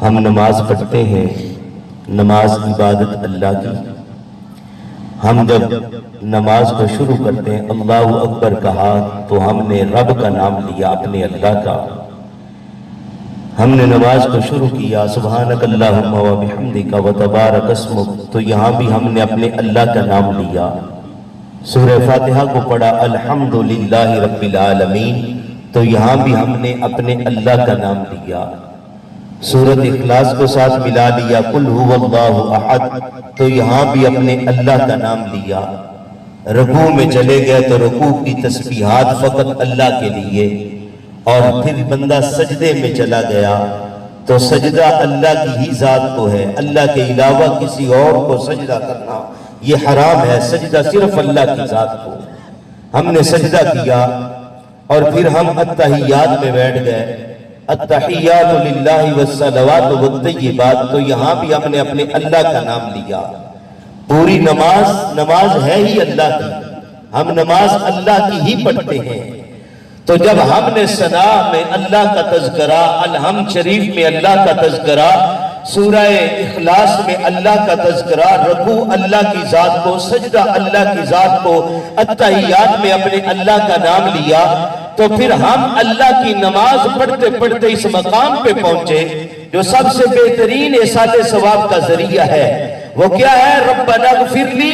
ہم نماز پڑھتے ہیں، نماز عبادت اللہ کی۔ ہم جب نماز کو شروع کرتے ہیں اللہ اکبر کہا تو ہم نے رب کا نام لیا، اپنے اللہ کا۔ ہم نے نماز کو شروع کیا سبحانک اللہم و بحمدک و تبارک اسمک، تو یہاں بھی ہم نے اپنے اللہ کا نام لیا۔ سورہ فاتحہ کو پڑھا الحمدللہ رب العالمین، تو یہاں بھی ہم نے اپنے اللہ کا نام لیا۔ سورۃ اخلاص کو ساتھ ملا لیا قل هو اللہ احد، تو یہاں بھی اپنے اللہ کا نام لیا۔ رکوع میں چلے گئے تو رکوع کی تسبیحات فقط اللہ کے لیے، اور پھر بندہ سجدے میں چلا گیا تو سجدہ اللہ کی ہی ذات کو ہے، اللہ کے علاوہ کسی اور کو سجدہ کرنا یہ حرام ہے، سجدہ صرف اللہ کی ذات کو۔ ہم نے سجدہ کیا اور پھر ہم التحیات میں بیٹھ گئے، التحیات للہ والصلوات والطیبات، تو یہاں بھی ہم نے اپنے اللہ کا نام لیا۔ پوری نماز ہے ہی اللہ کی، ہم نماز اللہ کی ہی پڑھتے ہیں۔ تو جب ہم نے ثنا میں اللہ کا تذکرہ، الحمد شریف میں اللہ کا تذکرہ، سورہ اخلاص میں اللہ کا تذکرہ، رکوع اللہ کی ذات کو، سجدہ اللہ کی ذات کو، التحیات میں اپنے اللہ کا نام لیا، تو پھر ہم اللہ کی نماز پڑھتے پڑھتے اس مقام پہ پہنچے جو سب سے بہترین احصال ثواب کا ذریعہ ہے۔ وہ کیا ہے؟ ربنا اغفر لی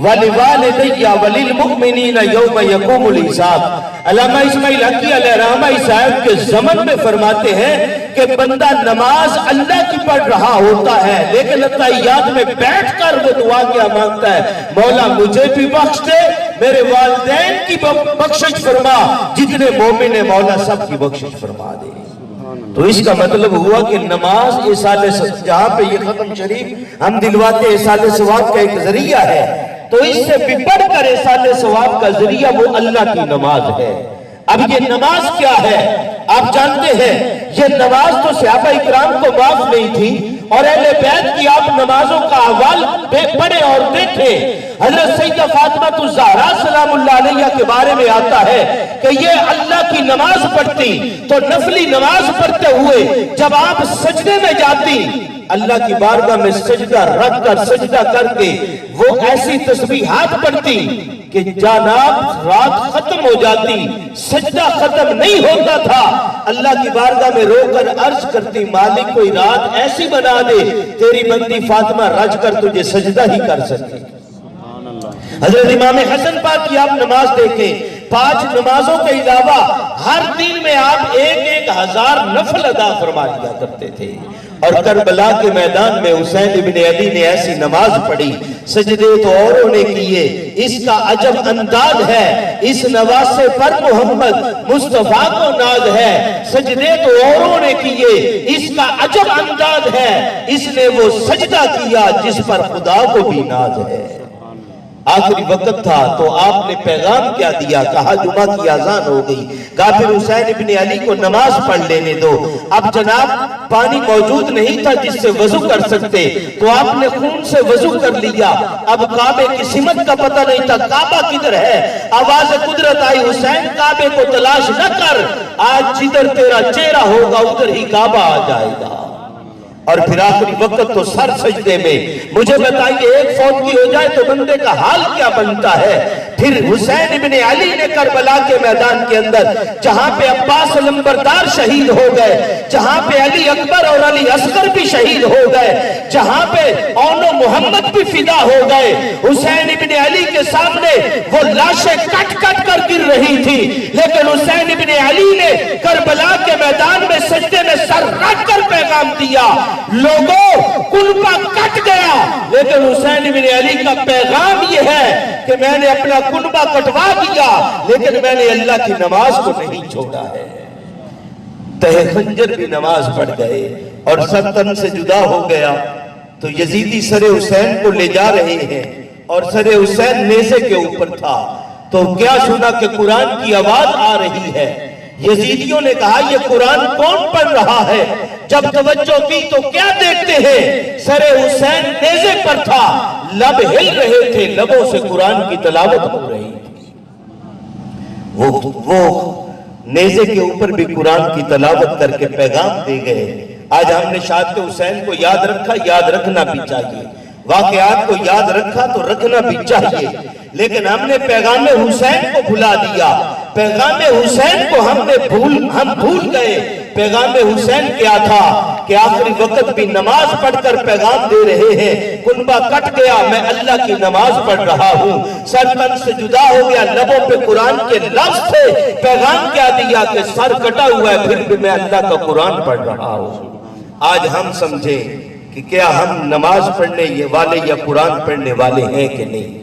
وَلِوَالِدَيَّ وَلِلْمُؤْمِنِينَ يَوْمَ يَقُومُ الْحِسَابُ۔ علامہ اسماعیل حقی علیہ رحمہ صاحب کے زمن میں فرماتے ہیں کہ بندہ نماز اللہ کی پڑھ رہا ہوتا ہے، لیکن التحیات میں بیٹھ کر وہ دعا کیا مانگتا ہے؟ مولا مجھے بھی بخش دے، میرے والدین کی بخشش فرما، جتنے مومن ہیں مولا سب کی بخشش فرما دے۔ تو اس کا مطلب ہوا کہ نماز جہاں پہ یہ ختم شریف ہم دلواتے احصال ثواب کا ایک ذریعہ ہے، تو اس سے بھی بڑھ کر احصال ثواب کا ذریعہ وہ اللہ کی نماز ہے۔ اب یہ نماز کیا ہے؟ آپ جانتے ہیں یہ نماز تو صحابہ اکرام کو معاف نہیں تھی، اور اہل بیت کی آپ نمازوں کا احوال پڑھے اور دیکھیں۔ حضرت سیدہ فاطمہ الزہرا سلام اللہ علیہ کے بارے میں آتا ہے کہ یہ اللہ کی نماز پڑھتی تو نفلی نماز پڑھتے ہوئے جب آپ سجدے میں جاتی، اللہ کی بارگاہ میں سجدہ رکھ کر سجدہ کر کے وہ ایسی تسبیحات پڑھتی کہ جناب رات ختم ہو جاتی، سجدہ ختم نہیں ہوتا تھا، اللہ کی بارگاہ میں رو کر عرض کرتی مالک کوئی رات ایسی بنا دے تیری بندی فاطمہ رج کر تجھے سجدہ ہی کر سکے۔ حضرت امام حسن پاک کی آپ نماز دیکھیں، 5 نمازوں کے علاوہ ہر دن میں آپ 1,000 نفل ادا فرما دیا کرتے تھے۔ اور کربلا کے میدان میں حسین ابن علی نے ایسی نماز پڑھی، سجدے تو اوروں نے کیے، اس کا عجب انداز ہے، اس نواسے پر محمد مصطفیٰ کو ناز ہے، سجدے تو اوروں نے کیے، اس کا عجب انداز ہے، اس نے وہ سجدہ کیا جس پر خدا کو بھی ناز ہے۔ آخری وقت تھا تو آپ نے پیغام کیا دیا؟ کہا جمعہ کی اذان ہو گئی، کہا پھر حسین ابن علی کو نماز پڑھ لینے دو۔ اب جناب پانی موجود نہیں تھا جس سے وضو کر سکتے، تو آپ نے خون سے وضو کر لیا۔ اب کعبے کی سمت کا پتہ نہیں تھا، کعبہ کدھر ہے؟ آواز قدرت آئی حسین کعبے کو تلاش نہ کر، آج جدھر تیرا چہرہ ہوگا ادھر ہی کعبہ آ جائے گا۔ اور پھر آخری وقت تو سر سجدے میں۔ مجھے بتائیے ایک فوت کی ہو جائے تو بندے کا حال کیا بنتا ہے؟ پھر حسین ابن علی نے کربلا کے میدان کے اندر جہاں پہ عباس علمبردار شہید ہو گئے، جہاں پہ علی اکبر اور علی اصغر بھی شہید ہو گئے، جہاں پہ اون و محمد بھی فدا ہو گئے، حسین ابن علی کے سامنے وہ لاشیں کٹ کٹ کر گر رہی تھی، لیکن حسین ابن علی نے کربلا کے میدان میں سجدے میں سر رکھ کر پیغام دیا، لوگوں کنبہ کٹ گیا، لیکن حسین ابن علی کا پیغام یہ ہے کہ میں نے اپنا کنبہ کٹوا دیا لیکن میں نے اللہ کی نماز کو نہیں چھوڑا ہے۔ تہ خنجر بھی نماز پڑھ گئے اور سر تن سے جدا ہو گیا، تو یزیدی سر حسین کو لے جا رہے ہیں اور سر حسین نیزے کے اوپر تھا، تو کیا سنا کہ قرآن کی آواز آ رہی ہے۔ یزیدیوں نے کہا یہ قرآن کون پڑھ رہا ہے؟ جب توجہ کی تو کیا دیکھتے ہیں؟ سر حسین نیزے پر تھا، لب ہل رہے تھے، لبوں سے قرآن کی تلاوت ہو رہی تھی۔ وہ نیزے کے اوپر بھی قرآن کی تلاوت کر کے پیغام دے گئے، آج ہم نے شہادت حسین کو یاد رکھا، یاد رکھنا بھی چاہیے، واقعات کو یاد رکھا تو رکھنا بھی چاہیے، لیکن ہم نے پیغام حسین کو بھلا دیا، پیغام حسین کو ہم بھول گئے۔ پیغام حسین کیا تھا کہ آخری وقت بھی نماز پڑھ کر پیغام دے رہے ہیں، کنبہ کٹ گیا میں اللہ کی نماز پڑھ رہا ہوں، سر تن سے جدا ہو گیا لبوں پہ قرآن کے لفظ تھے، پیغام کیا دیا کہ سر کٹا ہوا ہے پھر بھی میں اللہ کا قرآن پڑھ رہا ہوں۔ آج ہم سمجھیں کہ کیا ہم نماز پڑھنے والے یا قرآن پڑھنے والے ہیں کہ نہیں؟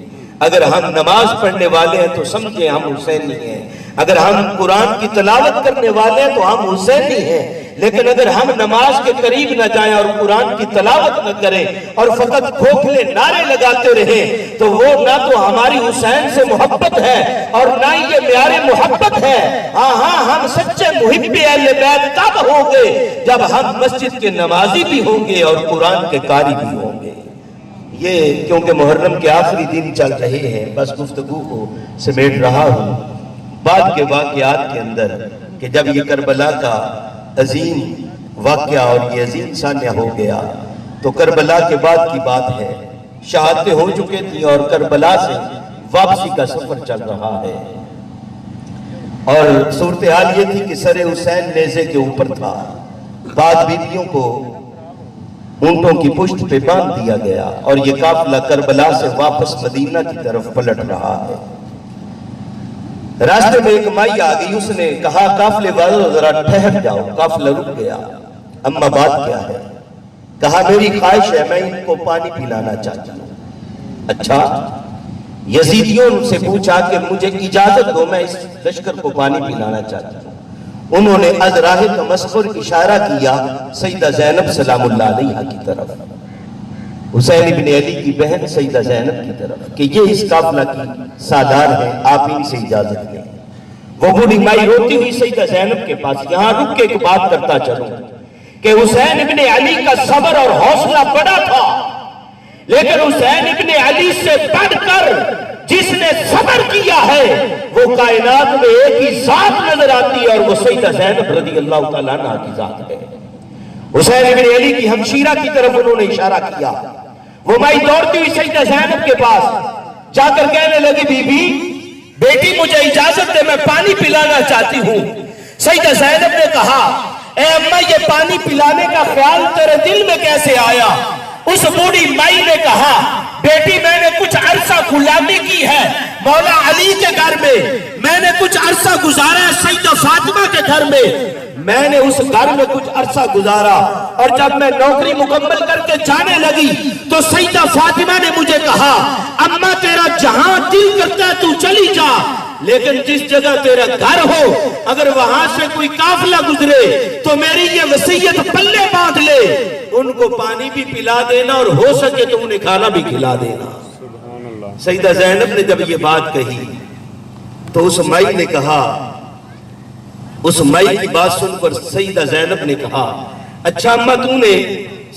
اگر ہم نماز پڑھنے والے ہیں تو سمجھیں ہم حسینی ہیں، اگر ہم قرآن کی تلاوت کرنے والے ہیں تو ہم حسینی ہیں، لیکن اگر ہم نماز کے قریب نہ جائیں اور قرآن کی تلاوت نہ کریں اور فقط کھوکھلے نعرے لگاتے رہیں تو وہ نہ تو ہماری حسین سے محبت ہے اور نہ ہی یہ معیار محبت ہے۔ ہاں ہم سچے محب اہل بیت تب ہوں گے جب ہم مسجد کے نمازی بھی ہوں گے اور قرآن کے قاری بھی ہوں گے۔ یہ کیونکہ محرم کے آخری دن چل رہے ہیں، بس گفتگو کو سمیٹ رہا ہوں۔ بعد کے واقعات کے اندر کہ جب یہ کربلا کا عظیم واقعہ اور یہ عظیم سانحہ ہو گیا تو کربلا کے بعد کی بات ہے، شہادتیں ہو چکے تھی اور کربلا سے واپسی کا سفر چل رہا ہے، اور صورتحال یہ تھی کہ سر حسین نیزے کے اوپر تھا، بعد بیویوں کو اونٹوں کی پشت پہ باندھ دیا گیا اور یہ قافلہ کربلا سے واپس مدینہ کی طرف پلٹ رہا ہے۔ راستے میں ایک مائی آ گئی، اس نے کہا قافلے والوں ذرا ٹھہر جاؤ، قافلہ رک گیا۔ اما بات کیا ہے؟ کہا میری خواہش ہے میں ان کو پانی پلانا چاہتی ہوں۔ اچھا، یزیدیوں سے پوچھا کہ مجھے اجازت دو میں اس لشکر کو پانی پلانا چاہتی ہوں۔ انہوں نے از راہ تمسخر اشارہ کیا سیدہ زینب سلام اللہ علیہا کی طرف، حسین ابن علی کی بہن سیدہ زینب کی طرف، کہ یہ اس قافلہ کی سالار ہیں، آپ ان سے اجازت دیں۔ وہ بوڑھی مائی روتی ہوئی سیدہ زینب کے پاس، یہاں رک کے ایک بات کرتا چلوں کہ حسین ابن علی کا صبر اور حوصلہ بڑا تھا، لیکن حسین ابن علی سے بڑھ کر جس نے صبر کیا ہے وہ کائنات میں ایک ہی ذات نظر آتی ہے اور وہ سیدہ زینب رضی اللہ تعالیٰ عنہ کی ذات ہے۔ حسین ابن علی کی ہمشیرہ کی طرف انہوں نے اشارہ کیا، وہ مائی دوڑتی ہوئی سیدہ زینب کے پاس جا کر کہنے لگی بی بی بیٹی مجھے اجازت دے میں پانی پلانا چاہتی ہوں۔ سیدہ زینب نے کہا اے اماں یہ پانی پلانے کا خیال تیرے دل میں کیسے آیا؟ اس بوڑھی مائی نے کہا بیٹی میں نے کچھ عرصہ غلامی کی ہے مولا علی کے گھر میں نے کچھ عرصہ گزارا ہے سیدہ فاطمہ کے گھر میں نے اس گھر میں کچھ عرصہ گزارا، اور جب میں نوکری مکمل کر کے جانے لگی تو سیدہ فاطمہ نے مجھے کہا اماں تیرا جہاں دل کرتا ہے تو چلی جا، لیکن جس جگہ تیرا گھر ہو اگر وہاں سے کوئی قافلہ گزرے تو میری یہ وصیت پلے باندھ لے، ان کو پانی بھی پلا دینا اور ہو سکے تو انہیں کھانا بھی کھلا دینا۔ سیدہ زینب نے جب یہ بات کہی تو اس مائی نے کہا، اس مائی کی بات سن کر سیدہ زینب نے کہا اچھا اماں تو نے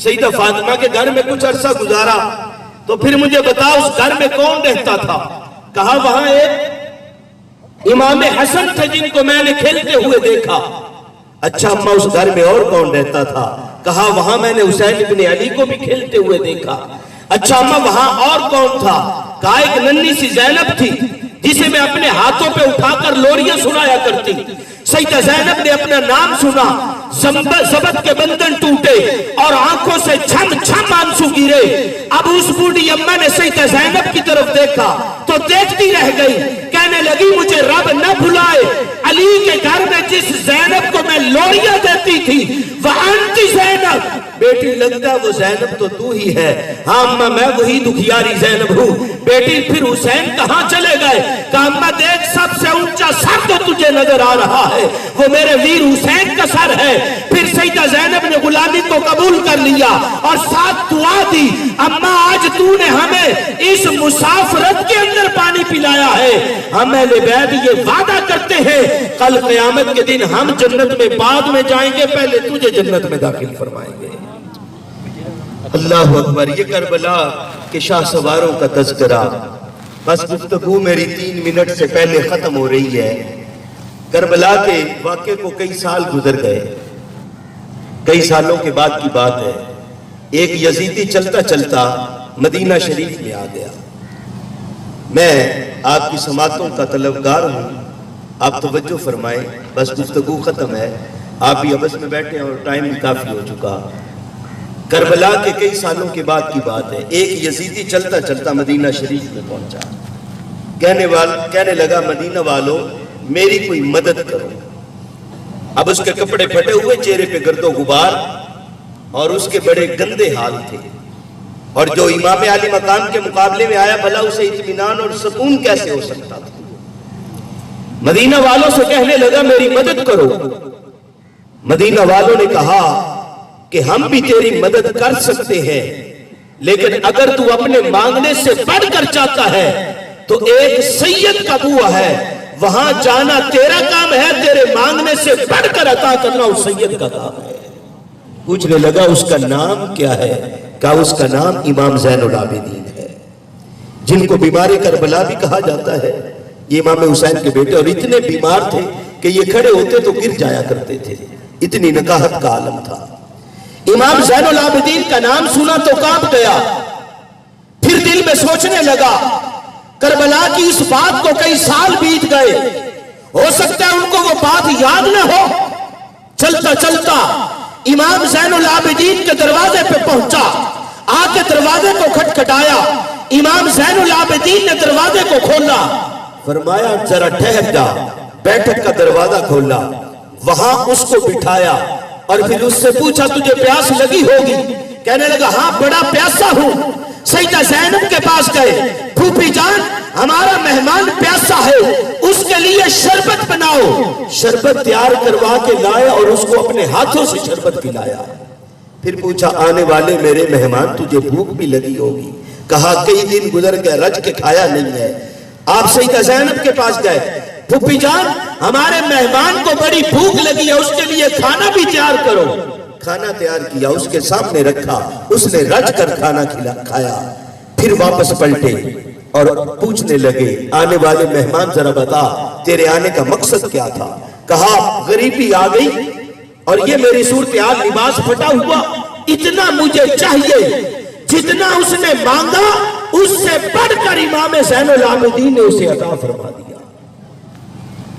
سیدہ فاطمہ کے گھر میں کچھ عرصہ گزارا تو پھر مجھے بتا اس گھر میں کون رہتا تھا؟ کہا وہاں ایک امام حسن تھے جن کو میں نے کھیلتے ہوئے دیکھا۔ اچھا اماں اس گھر میں اور کون رہتا تھا؟ کہا وہاں میں نے حسین ابن علی کو بھی کھیلتے ہوئے دیکھا۔ اچھا اماں وہاں اور کون تھا؟ کہا ایک ننھی سی زینب تھی جسے میں اپنے ہاتھوں پہ اٹھا کر لوریاں سنایا کرتی۔ سیدہ زینب نے اپنا نام سنا، زبط کے بندن ٹوٹے اور آنکھوں سے چھم چھم آنسو گرے۔ اب اس بوڑھی اماں نے سیدہ زینب کی طرف دیکھا تو دیکھتی رہ گئی، کہنے لگی مجھے رب نہ بھلائے علی کے گھر میں جس زینب کو میں لوریاں دیتی تھی وہ انتی زینب، بیٹی لگتا وہ زینب تو تو ہی ہے۔ ہاں اماں میں وہی دکھیاری زینب ہوں۔ بیٹی پھر حسین کہاں چلے گئے؟ کہا اماں دیکھ سب سے اونچا سر تو تجھے نظر آ رہا ہے، وہ میرے ویر حسین کا سر ہے۔ پھر سیدہ زینب نے غلامی کو قبول کر لیا اور ساتھ دعا دی، اماں آج تو نے ہمیں اس مسافرت کے اندر پانی پلایا ہے، ہم اہل بیت یہ وعدہ کرتے ہیں کل قیامت کے دن ہم جنت میں بعد میں جائیں گے، پہلے تجھے جنت میں داخل فرمائیں گے۔ اللہ اکبر۔ یہ کربلا کے شاہ سواروں کا تذکرہ، بس گفتگو میری 3 منٹ سے پہلے ختم ہو رہی ہے۔ کربلا کے واقعے کو کئی سال گزر گئے، کئی سالوں کے بعد کی بات ہے، ایک یزیدی چلتا چلتا مدینہ شریف میں آ گیا۔ میں آپ کی سماعتوں کا طلبگار ہوں، آپ توجہ فرمائیں، بس گفتگو ختم ہے، آپ بھی عبث میں بیٹھے ہیں اور ٹائم بھی کافی ہو چکا۔ کربلا کے کئی سالوں کے بعد کی بات ہے، ایک یزیدی چلتا چلتا مدینہ شریف میں پہنچا، کہنے لگا مدینہ والوں میری کوئی مدد کرو۔ اب اس کے کپڑے پھٹے ہوئے، چہرے پہ گرد و غبار، اور اس کے بڑے گندے حال تھے، اور جو امام عالی مقام کے مقابلے میں آیا بھلا اسے اطمینان اور سکون کیسے ہو سکتا تھا۔ مدینہ والوں سے کہنے لگا میری مدد کرو۔ مدینہ والوں نے کہا کہ ہم بھی تیری مدد کر سکتے ہیں، لیکن اگر تو اپنے مانگنے سے بڑھ کر چاہتا ہے تو ایک سید کا بوا ہے، وہاں جانا تیرا کام ہے، تیرے مانگنے سے بڑھ کر عطا کرنا اس سید کا کام ہے۔ پوچھنے لگا اس کا نام کیا ہے؟ کہا اس کا نام امام زین العابدین ہے، جن کو بیمار کربلا بھی کہا جاتا ہے۔ یہ امام حسین کے بیٹے، اور اتنے بیمار تھے کہ یہ کھڑے ہوتے تو گر جایا کرتے تھے، اتنی نکاہت کا عالم تھا۔ امام زین العابدین کا نام سنا تو کانپ گیا، پھر دل میں سوچنے لگا کربلا کی اس بات کو کئی سال بیت گئے، ہو سکتا ہے ان کو وہ بات یاد نہ ہو۔ چلتا چلتا امام زین العابدین کے دروازے پہ پہنچا، آ کے دروازے کو کھٹکھٹایا۔ امام زین العابدین نے دروازے کو کھولا، فرمایا ذرا ٹھہر جا۔ بیٹھک کا دروازہ کھولا، وہاں اس کو بٹھایا، اور پھر اس سے پوچھا تجھے پیاس لگی ہوگی؟ کہنے لگا ہاں بڑا پیاسا ہوں۔ سیدہ زینب کے پاس گئے، پھوپھی جان ہمارا مہمان پیاسا ہے، اس کے لیے شربت بناؤ۔ شربت تیار کروا کے لائے اور اس کو اپنے ہاتھوں سے شربت پلایا۔ پھر پوچھا آنے والے میرے مہمان تجھے بھوک بھی لگی ہوگی؟ کہا کئی دن گزر گئے رج کے کھایا نہیں ہے۔ آپ سیدہ زینب کے پاس گئے، پھوپھی جان ہمارے مہمان کو بڑی بھوک لگی ہے، اس کے لیے کھانا بھی تیار کرو۔ کھانا تیار کیا، اس کے سامنے رکھا، اس نے رج کر کھانا کھایا۔ پھر واپس پلٹے اور پوچھنے لگے آنے والے مہمان ذرا بتا تیرے آنے کا مقصد کیا تھا؟ کہا غریبی آ گئی اور یہ میری صورتحال، لباس پھٹا ہوا، اتنا مجھے چاہیے جتنا اس نے مانگا اس سے بڑھ کر امام زین العابدین نے اسے عطا فرما دیا۔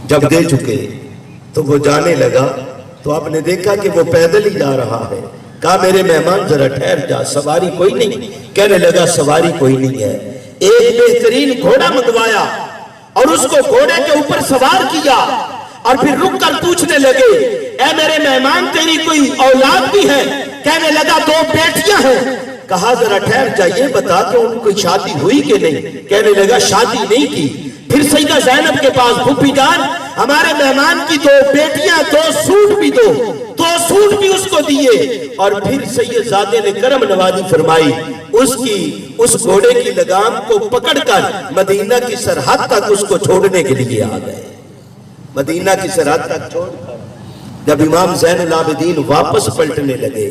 جب دے چکے تو وہ جانے لگا تو آپ نے دیکھا کہ وہ پیدل ہی جا رہا ہے۔ کہا میرے مہمان ذرا ٹھہر جا، سواری کوئی نہیں؟ کہنے لگا سواری کوئی نہیں ہے۔ ایک بہترین گھوڑا منگوایا اور اس کو گھوڑے کے اوپر سوار کیا، اور پھر رک کر پوچھنے لگے اے میرے مہمان تیری کوئی اولاد بھی ہے؟ کہنے لگا 2 بیٹیاں ہیں۔ کہا ذرا ٹھہر جا، یہ بتا کہ ان کی شادی ہوئی کہ نہیں؟ کہنے لگا شادی نہیں کی۔ پھر سیدہ زینب کے پاس پھوپھی جان ہمارے مہمان کی 2 بیٹیاں، 2 سوٹ بھی دو، 2 سوٹ بھی اس کو دیے۔ اور پھر سید زادے نے کرم نوازی فرمائی، اس گھوڑے کی لگام کو پکڑ کر مدینہ کی سرحد تک اس کو چھوڑنے کے لیے آ گئے۔ مدینہ کی سرحد تک چھوڑ کر جب امام زین العابدین واپس پلٹنے لگے،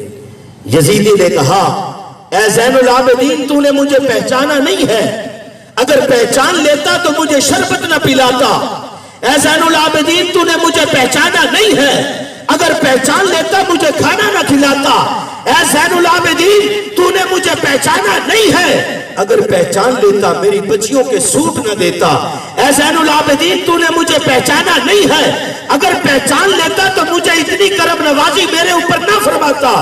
یزیدی نے کہا اے زین العابدین تو نے مجھے پہچانا نہیں ہے، اگر پہچان لیتا تو مجھے شربت نہ پلاتا۔ اے زین العابدین تو نے مجھے پہچانا نہیں ہے، اگر پہچان لیتا مجھے کھانا نہ کھلاتا۔ اے زین العابدین تو نے مجھے پہچانا نہیں ہے، اگر پہچان لیتا میری بچیوں کے سوٹ نہ دیتا۔ اے زین العابدین تو نے مجھے پہچانا نہیں ہے، اگر پہچان لیتا تو مجھے اتنی کرم نوازی میرے اوپر نہ فرماتا۔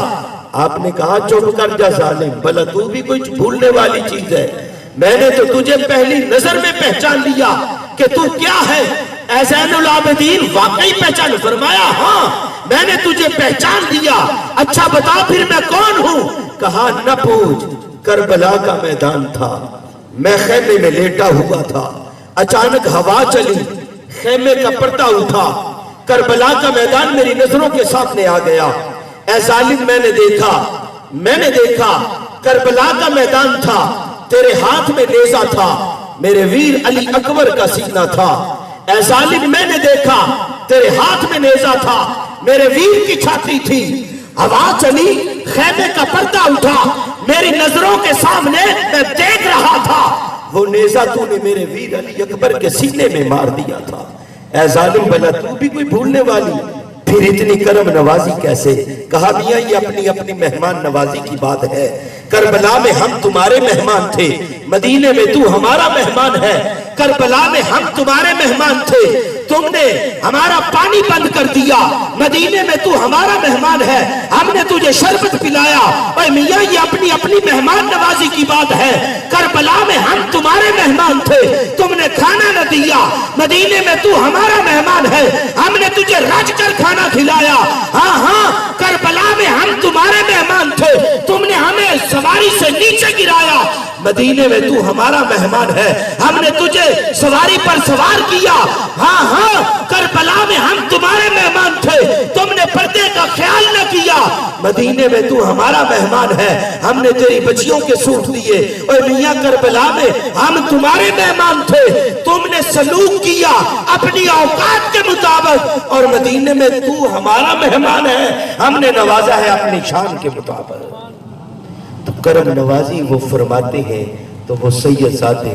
آپ نے کہا چپ کر جا ظالم، بھلا تو بھی کچھ بھولنے والی چیز ہے؟ میں نے تو تجھے پہلی نظر میں پہچان لیا کہ تو کیا ہے۔ اے زین العابدین واقعی پہچان؟ فرمایا ہاں میں نے تجھے پہچان لیا، اچھا بتا پھر میں کون ہوں؟ کہا نہ پوچھ، کربلا کا میدان تھا، میں خیمے میں لیٹا ہوا تھا، اچانک ہوا چلی، خیمے کا پردہ اٹھا، کربلا کا میدان میری نظروں کے سامنے آ گیا۔ اے ظالم میں نے دیکھا کربلا کا میدان تھا، تیرے ہاتھ میں نیزہ تھا، میرے ویر علی اکبر کا سینہ تھا۔ اے ظالم میں نے دیکھا تیرے ہاتھ میں نیزہ تھا، میرے ویر کی چھاتی تھی، ہوا چلی، خیمے کا پردہ اٹھا، میری نظروں کے سامنے میں دیکھ رہا تھا، وہ نیزہ تو نے میرے ویر علی اکبر کے سینے میں مار دیا تھا۔ اے ظالم بھلا تو بھی کوئی بھولنے والی؟ پھر اتنی کرم نوازی کیسے؟ کہا میاں یہ اپنی اپنی مہمان نوازی کی بات ہے۔ کربلا میں ہم تمہارے مہمان تھے، مدینے میں تو ہمارا مہمان ہے۔ کربلا میں ہم تمہارے مہمان تھے، تم نے ہمارا پانی بند کر دیا، مدینے میں تو ہمارا مہمان ہے، ہم نے تجھے شربت پلایا۔ اے میاں یہ اپنی اپنی مہمان نوازی کی بات ہے۔ کربلا میں ہم تمہارے مہمان تھے، تم نے کھانا نہ دیا، مدینے میں تو ہمارا مہمان ہے، ہم نے تجھے رج کر کھانا کھلایا۔ ہاں ہاں کربلا میں ہم تمہارے مہمان تھے، تم نے ہمیں سواری سے نیچے گرایا، مدینے میں تو ہمارا مہمان ہے، ہم نے تجھے سواری پر سوار کیا۔ ہاں ہاں کربلا میں ہم تمہارے مہمان تھے، تم نے پردے کا خیال نہ کیا، مدینے میں تو ہمارا مہمان ہے، ہم نے تیری بچیوں کے سوٹ دیے۔ اور میاں کربلا میں ہم تمہارے مہمان تھے، تم نے سلوک کیا اپنی اوقات کے مطابق، اور مدینے میں تو ہمارا مہمان ہے، ہم نے نوازا ہے اپنی شان کے مطابق۔ تو کرم نوازی وہ فرماتے ہیں تو وہ سید زادے